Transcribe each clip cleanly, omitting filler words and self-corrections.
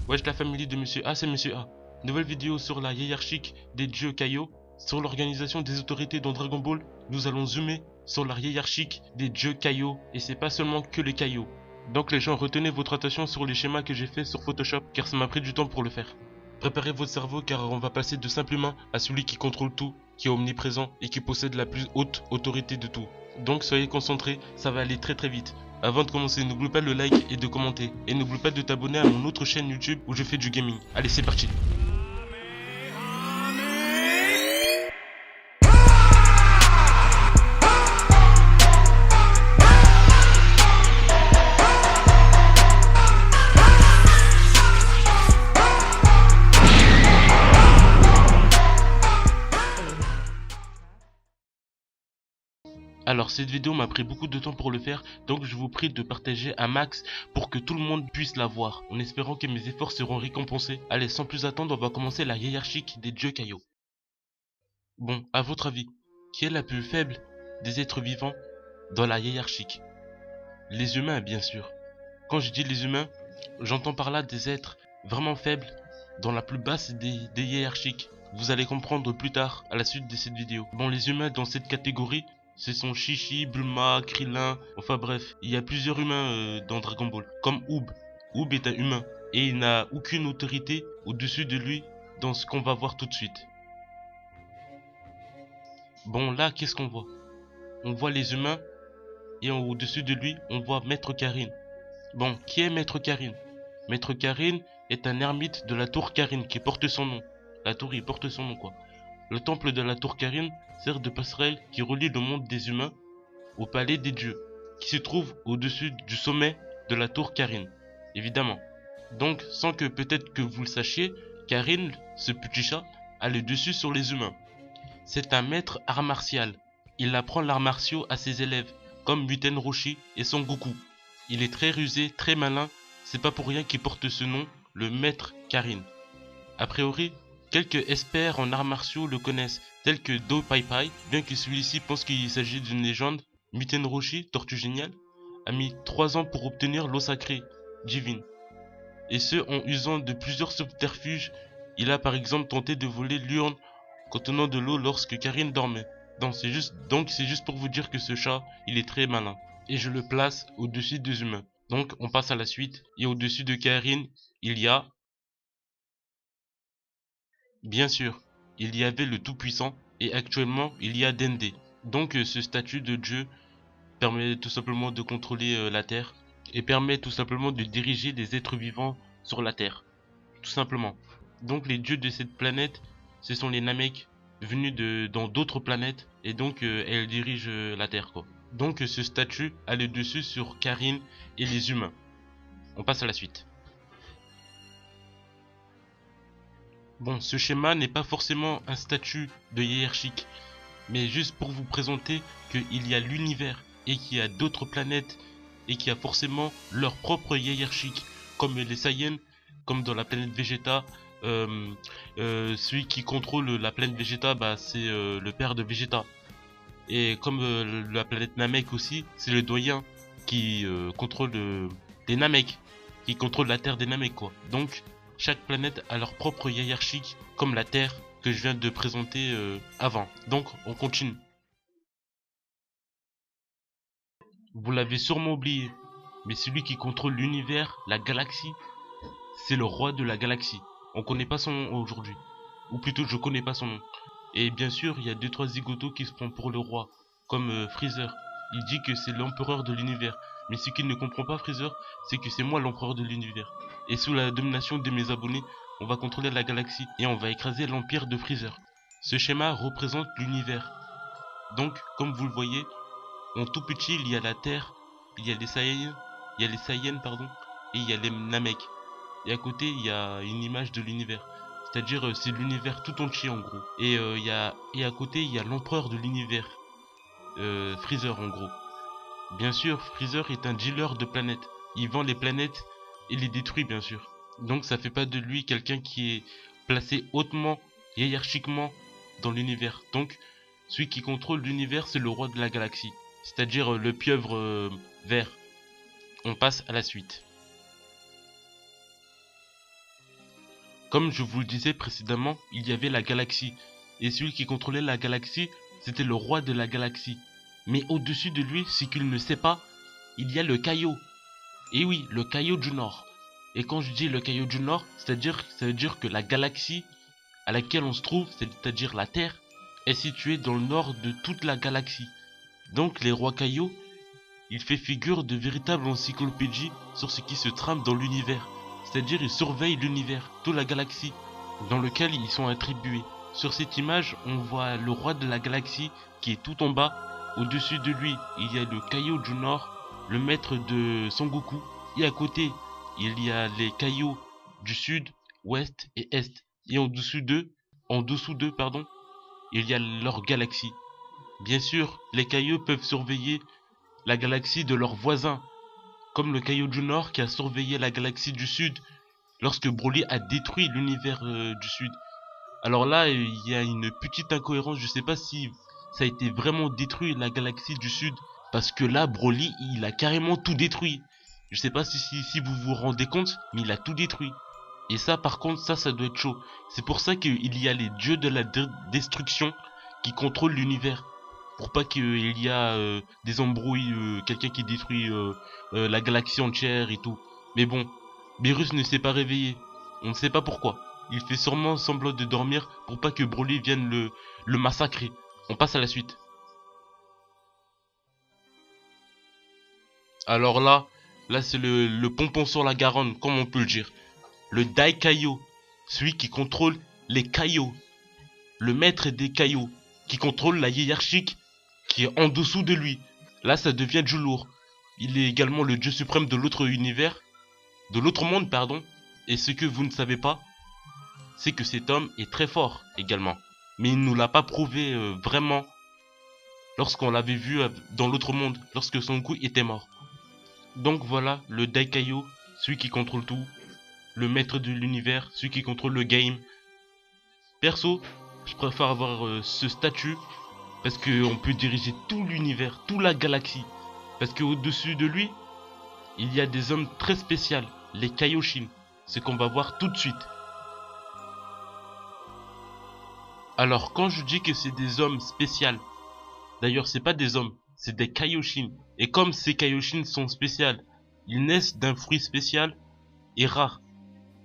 Wesh la famille de Monsieur A, c'est Monsieur A. Nouvelle vidéo sur la hiérarchique des dieux Kaio, sur l'organisation des autorités dans Dragon Ball. Nous allons zoomer sur la hiérarchique des dieux Kaio, et c'est pas seulement que les Kaio. Donc les gens, retenez votre attention sur les schémas que j'ai fait sur Photoshop, car ça m'a pris du temps pour le faire. Préparez votre cerveau car on va passer de simple humain à celui qui contrôle tout, qui est omniprésent et qui possède la plus haute autorité de tout. Donc soyez concentrés, ça va aller très vite. Avant de commencer, n'oublie pas le like et de commenter. Et n'oublie pas de t'abonner à mon autre chaîne YouTube où je fais du gaming. Allez, c'est parti. Alors cette vidéo m'a pris beaucoup de temps pour le faire, donc je vous prie de partager un max pour que tout le monde puisse la voir, en espérant que mes efforts seront récompensés. Allez, sans plus attendre, on va commencer la hiérarchique des dieux Kaio. Bon, à votre avis, qui est la plus faible des êtres vivants dans la hiérarchique? Les humains, bien sûr. Quand je dis les humains, j'entends par là des êtres vraiment faibles dans la plus basse des hiérarchiques. Vous allez comprendre plus tard à la suite de cette vidéo. Bon, les humains dans cette catégorie, ce sont Chichi, Bulma, Krillin, enfin bref, il y a plusieurs humains dans Dragon Ball, comme Oob. Oob est un humain et il n'a aucune autorité au-dessus de lui dans ce qu'on va voir tout de suite. Bon, là, qu'est-ce qu'on voit? On voit les humains et au-dessus de lui, on voit Maître Karin. Bon, qui est Maître Karin? Maître Karin est un ermite de la tour Karin qui porte son nom. La tour, il porte son nom, quoi. Le temple de la tour Karin sert de passerelle qui relie le monde des humains au palais des dieux, qui se trouve au-dessus du sommet de la tour Karin, évidemment. Donc, sans que peut-être que vous le sachiez, Karin, ce petit chat, a le dessus sur les humains. C'est un maître art martial. Il apprend l'art martiaux à ses élèves, comme Muten Roshi et Son Goku. Il est très rusé, très malin, c'est pas pour rien qu'il porte ce nom, le maître Karin. A priori, quelques experts en arts martiaux le connaissent, tels que Do Pai Pai, bien que celui-ci pense qu'il s'agit d'une légende. Muten Roshi, Tortue Géniale, a mis 3 ans pour obtenir l'eau sacrée, divine. Et ce en usant de plusieurs subterfuges. Il a par exemple tenté de voler l'urne contenant de l'eau lorsque Karin dormait. Donc c'est juste pour vous dire que ce chat, il est très malin. Et je le place au-dessus des humains. Donc on passe à la suite. Et au-dessus de Karin, il y a... Bien sûr, il y avait le Tout-Puissant. Et actuellement, il y a Dende. Donc ce statut de Dieu permet tout simplement de contrôler la Terre. Et permet tout simplement de diriger les êtres vivants sur la Terre. Tout simplement. Donc les dieux de cette planète, ce sont les Namek venus dans d'autres planètes. Et donc elles dirigent la Terre, quoi. Donc ce statut a le dessus sur Karin et les humains. On passe à la suite. Bon, ce schéma n'est pas forcément un statut de hiérarchique, mais juste pour vous présenter qu'il y a l'univers et qu'il y a d'autres planètes et qu'il y a forcément leur propre hiérarchique, comme les Saiyans, comme dans la planète Vegeta. Celui qui contrôle la planète Vegeta, bah, c'est le père de Vegeta. Et comme la planète Namek aussi, c'est le doyen qui contrôle des Namek, qui contrôle la terre des Namek, quoi. Donc chaque planète a leur propre hiérarchique, comme la Terre que je viens de présenter avant. Donc on continue. Vous l'avez sûrement oublié, mais celui qui contrôle l'univers, la galaxie, c'est le roi de la galaxie. On connaît pas son nom aujourd'hui, ou plutôt je connais pas son nom. Et bien sûr, il y a 2-3 zigotos qui se prennent pour le roi, comme Freezer. Il dit que c'est l'empereur de l'univers. Mais ce qu'il ne comprend pas, Freezer, c'est que c'est moi l'empereur de l'univers. Et sous la domination de mes abonnés, on va contrôler la galaxie et on va écraser l'empire de Freezer. Ce schéma représente l'univers. Donc, comme vous le voyez, en tout petit, il y a la Terre, il y a les Saiyans, pardon, et il y a les Namek. Et à côté, il y a une image de l'univers. C'est-à-dire, c'est l'univers tout entier en gros. Et à côté, il y a l'empereur de l'univers, Freezer en gros. Bien sûr, Freezer est un dealer de planètes. Il vend les planètes et les détruit, bien sûr. Donc ça fait pas de lui quelqu'un qui est placé hautement, hiérarchiquement dans l'univers. Donc celui qui contrôle l'univers, c'est le roi de la galaxie. C'est-à-dire le pieuvre vert. On passe à la suite. Comme je vous le disais précédemment, il y avait la galaxie. Et celui qui contrôlait la galaxie, c'était le roi de la galaxie. Mais au-dessus de lui, ce qu'il ne sait pas, il y a le Kaio. Et oui, le Kaio du Nord. Et quand je dis le Kaio du Nord, ça veut dire que la galaxie à laquelle on se trouve, c'est-à-dire la Terre, est située dans le nord de toute la galaxie. Donc les rois Kaio, il fait figure de véritable encyclopédie sur ce qui se trame dans l'univers. C'est-à-dire ils surveillent l'univers, toute la galaxie, dans lequel ils sont attribués. Sur cette image, on voit le roi de la galaxie qui est tout en bas. Au-dessus de lui, il y a le Kaio du Nord, le maître de Son Goku. Et à côté, il y a les Kaio du Sud, Ouest et Est. Et en dessous d'eux, pardon, il y a leur galaxie. Bien sûr, les Kaio peuvent surveiller la galaxie de leurs voisins, comme le Kaio du Nord qui a surveillé la galaxie du Sud lorsque Broly a détruit l'univers du Sud. Alors là, il y a une petite incohérence, je sais pas si ça a été vraiment détruit la galaxie du Sud, parce que là, Broly, il a carrément tout détruit. Je sais pas si vous vous rendez compte, mais il a tout détruit. Et ça, par contre, ça doit être chaud. C'est pour ça qu'il y a les dieux de la destruction qui contrôlent l'univers. Pour pas qu'il y a des embrouilles, quelqu'un qui détruit la galaxie entière et tout. Mais bon, Beerus ne s'est pas réveillé. On ne sait pas pourquoi. Il fait sûrement semblant de dormir pour pas que Broly vienne le massacrer. On passe à la suite. Alors là c'est le pompon sur la Garonne, comme on peut le dire. Le Daikaio, celui qui contrôle les Kaio. Le maître des Kaio, qui contrôle la hiérarchique qui est en dessous de lui. Là, ça devient du lourd. Il est également le dieu suprême de l'autre univers, de l'autre monde, pardon. Et ce que vous ne savez pas, c'est que cet homme est très fort également. Mais il ne nous l'a pas prouvé vraiment lorsqu'on l'avait vu dans l'autre monde, lorsque Son Goku était mort. Donc voilà, le Daikaio, celui qui contrôle tout, le maître de l'univers, celui qui contrôle le game. Perso, je préfère avoir ce statut parce qu'on peut diriger tout l'univers, toute la galaxie. Parce qu'au-dessus de lui, il y a des hommes très spéciaux, les Kaioshin, ce qu'on va voir tout de suite. Alors quand je dis que c'est des hommes spéciaux, d'ailleurs c'est pas des hommes, c'est des Kaioshin. Et comme ces Kaioshin sont spéciaux, ils naissent d'un fruit spécial et rare.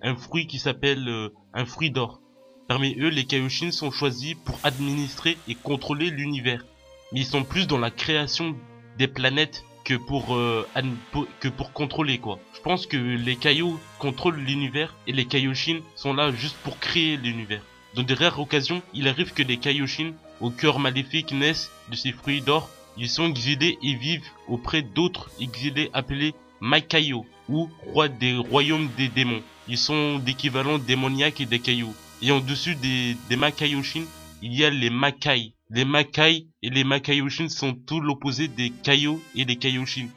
Un fruit qui s'appelle un fruit d'or. Parmi eux, les Kaioshin sont choisis pour administrer et contrôler l'univers. Mais ils sont plus dans la création des planètes que pour contrôler quoi. Je pense que les Kaio contrôlent l'univers et les Kaioshin sont là juste pour créer l'univers. Dans de rares occasions, il arrive que les Kaioshin, au cœur maléfique, naissent de ces fruits d'or. Ils sont exilés et vivent auprès d'autres exilés appelés Maikaio, ou rois des royaumes des démons. Ils sont d'équivalents démoniaques et des Kaio. Et en dessus des Makaioshin, il y a les Makai. Les Makai et les Makaioshin sont tout l'opposé des Kaio et des Kaioshin.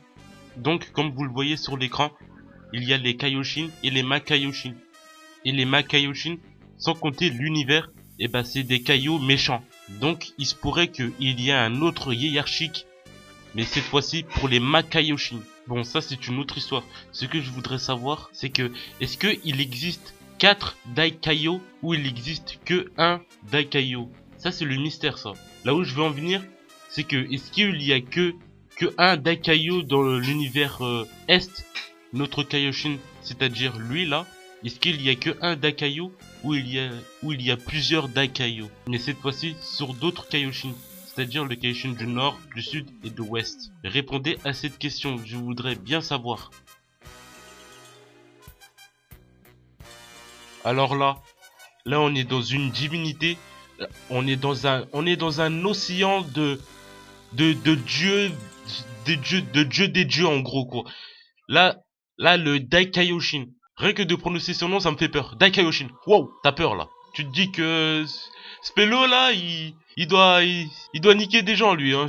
Donc, comme vous le voyez sur l'écran, il y a les Kaioshin et les Makaioshin. Et les Makaioshin, sans compter l'univers, et ben c'est des Kaio méchants. Donc, il se pourrait qu'il y ait un autre hiérarchique, mais cette fois-ci pour les Makaioshin. Bon, ça c'est une autre histoire. Ce que je voudrais savoir, c'est que est-ce qu'il existe 4 Daikaio ou il existe que un Daikaio? Ça c'est le mystère ça. Là où je veux en venir, c'est que est-ce qu'il y a que un Daikaio dans l'univers Est, notre Kaioshin, c'est-à-dire lui là? Est-ce qu'il y a que un Daikaio ou il y a plusieurs Daikaio? Mais cette fois-ci sur d'autres Kaioshin, c'est-à-dire le Kaioshin du Nord, du Sud et de l'Ouest. Répondez à cette question, je voudrais bien savoir. Alors là on est dans une divinité, on est dans un océan de dieux, des dieux en gros quoi. Là le Daikaioshin, rien que de prononcer son nom ça me fait peur. Daikaioshin, wow, t'as peur là. Tu te dis que Spello là, il doit niquer des gens lui hein.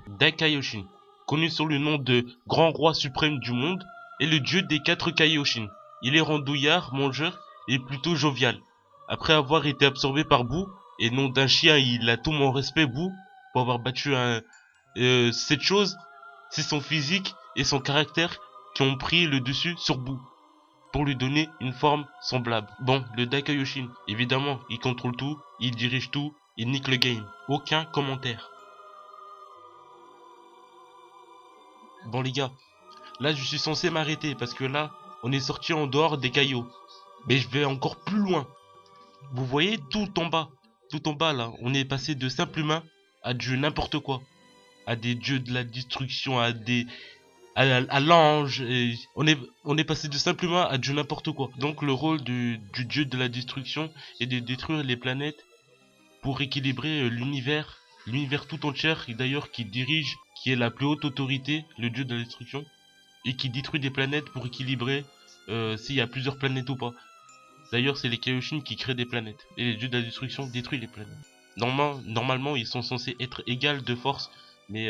Daikaioshin, connu sous le nom de grand roi suprême du monde, est le dieu des 4 Kaioshin. Il est randouillard, mangeur et plutôt jovial. Après avoir été absorbé par Boo, et nom d'un chien, il a tout mon respect Boo, pour avoir battu cette chose, c'est son physique et son caractère qui ont pris le dessus sur Boo. pour lui donner une forme semblable. Bon, le Daikaioshin, évidemment, il contrôle tout, il dirige tout, il nique le game. Aucun commentaire. Bon les gars, là je suis censé m'arrêter parce que là, on est sorti en dehors des cailloux. Mais je vais encore plus loin. Vous voyez tout en bas là, on est passé de simple humain à dieu n'importe quoi. À des dieux de la destruction, à l'ange. On est passé de simple humain à dieu n'importe quoi. Donc le rôle du dieu de la destruction est de détruire les planètes pour équilibrer l'univers tout entier, et d'ailleurs qui dirige, qui est la plus haute autorité, le dieu de la destruction, et qui détruit des planètes pour équilibrer s'il y a plusieurs planètes ou pas. D'ailleurs, c'est les Kaioshin qui créent des planètes, et les dieux de la destruction détruisent les planètes. Normalement, ils sont censés être égales de force, mais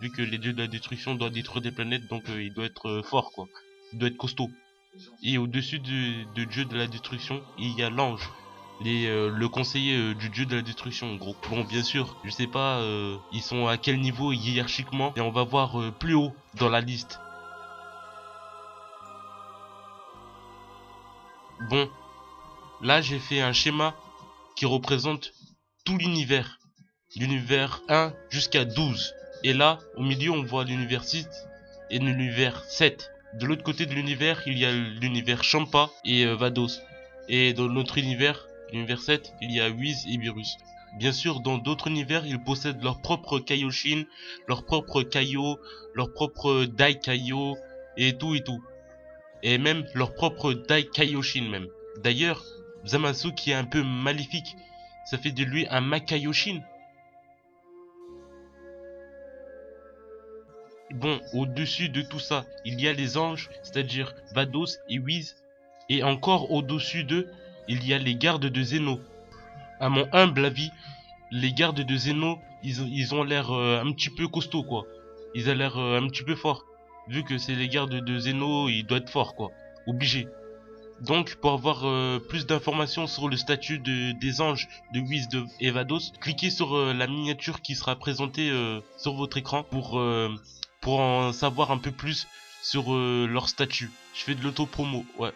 vu que les dieux de la destruction doivent détruire des planètes, donc il doit être fort, quoi. Il doit être costaud. Et au-dessus du dieu de la destruction, il y a l'ange. Le conseiller du dieu de la destruction, en gros. Bon, bien sûr, je sais pas ils sont à quel niveau hiérarchiquement, et on va voir plus haut dans la liste. Bon, là j'ai fait un schéma qui représente tout l'univers. L'univers 1 jusqu'à 12. Et là, au milieu, on voit l'univers 6 et l'univers 7. De l'autre côté de l'univers, il y a l'univers Champa et Vados. Et dans notre univers, l'univers 7, il y a Whis et Virus. Bien sûr, dans d'autres univers, ils possèdent leur propre Kaioshin, leur propre Kaio, leur propre Dai Kaio, et tout. Et même leur propre Daikaioshin même. D'ailleurs, Zamasu qui est un peu maléfique, ça fait de lui un Makaioshin. Bon, au-dessus de tout ça, il y a les anges, c'est-à-dire Vados et Whis. Et encore au-dessus d'eux, il y a les gardes de Zeno. À mon humble avis, les gardes de Zeno, ils ont l'air un petit peu costauds, quoi. Ils ont l'air un petit peu forts. Vu que c'est les gardes de Zeno, ils doivent être forts, quoi. Obligé. Donc, pour avoir plus d'informations sur le statut des anges de Whis et Vados, cliquez sur la miniature qui sera présentée sur votre écran pour en savoir un peu plus sur leur statut. Je fais de l'auto-promo, ouais.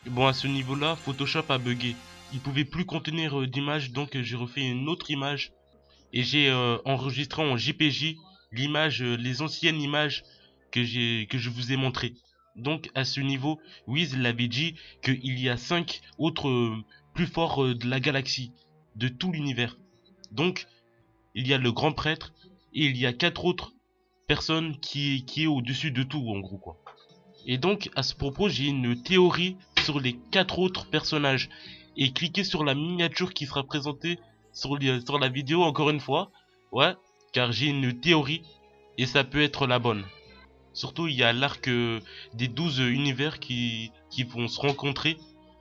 Bon, à ce niveau-là, Photoshop a bugué. Il pouvait plus contenir d'image, donc j'ai refait une autre image. Et j'ai enregistré en JPJ l'image, les anciennes images que je vous ai montrées. Donc à ce niveau, Whis l'avait dit qu'il y a 5 autres plus forts de la galaxie, de tout l'univers. Donc il y a le grand prêtre et il y a 4 autres personnes qui est au-dessus de tout, en gros, quoi. Et donc à ce propos, j'ai une théorie sur les 4 autres personnages. Et cliquez sur la miniature qui sera présentée sur la vidéo encore une fois. Ouais, car j'ai une théorie et ça peut être la bonne. Surtout il y a l'arc des 12 univers qui vont se rencontrer.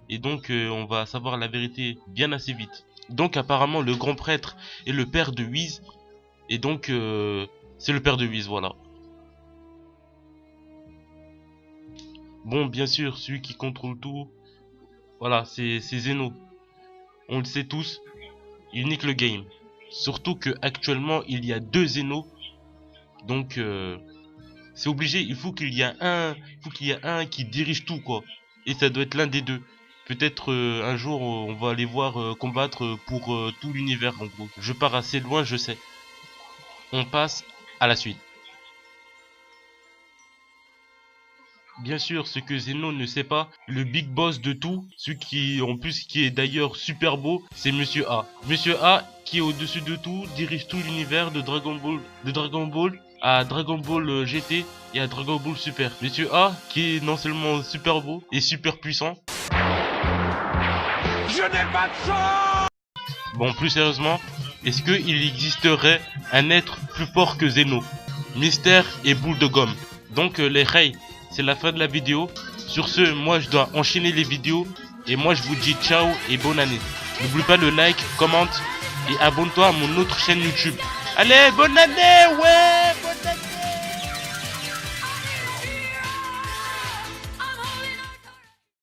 Et donc on va savoir la vérité bien assez vite. Donc apparemment le grand prêtre est le père de Whis. Et donc c'est le père de Whis, voilà. Bon, bien sûr, celui qui contrôle tout, voilà, c'est Zeno. On le sait tous, il nique le game. Surtout que actuellement il y a 2 Zeno. Donc c'est obligé, il faut qu'il y ait un qui dirige tout, quoi. Et ça doit être l'un des deux. Peut-être un jour on va aller voir combattre pour tout l'univers, en gros. Je pars assez loin, je sais. On passe à la suite. Bien sûr, ce que Zeno ne sait pas, le big boss de tout, celui qui en plus qui est d'ailleurs super beau, c'est Monsieur A. Monsieur A qui est au-dessus de tout, dirige tout l'univers de Dragon Ball à Dragon Ball GT et à Dragon Ball Super. Monsieur A qui est non seulement super beau et super puissant. Je n'ai pas de chance. Bon, plus sérieusement, est-ce qu'il existerait un être plus fort que Zeno? Mystère et boule de gomme. Donc les Rey, c'est la fin de la vidéo. Sur ce, moi je dois enchaîner les vidéos. Et moi je vous dis ciao et bonne année. N'oublie pas le like, commente et abonne-toi à mon autre chaîne YouTube. Allez, bonne année, ouais!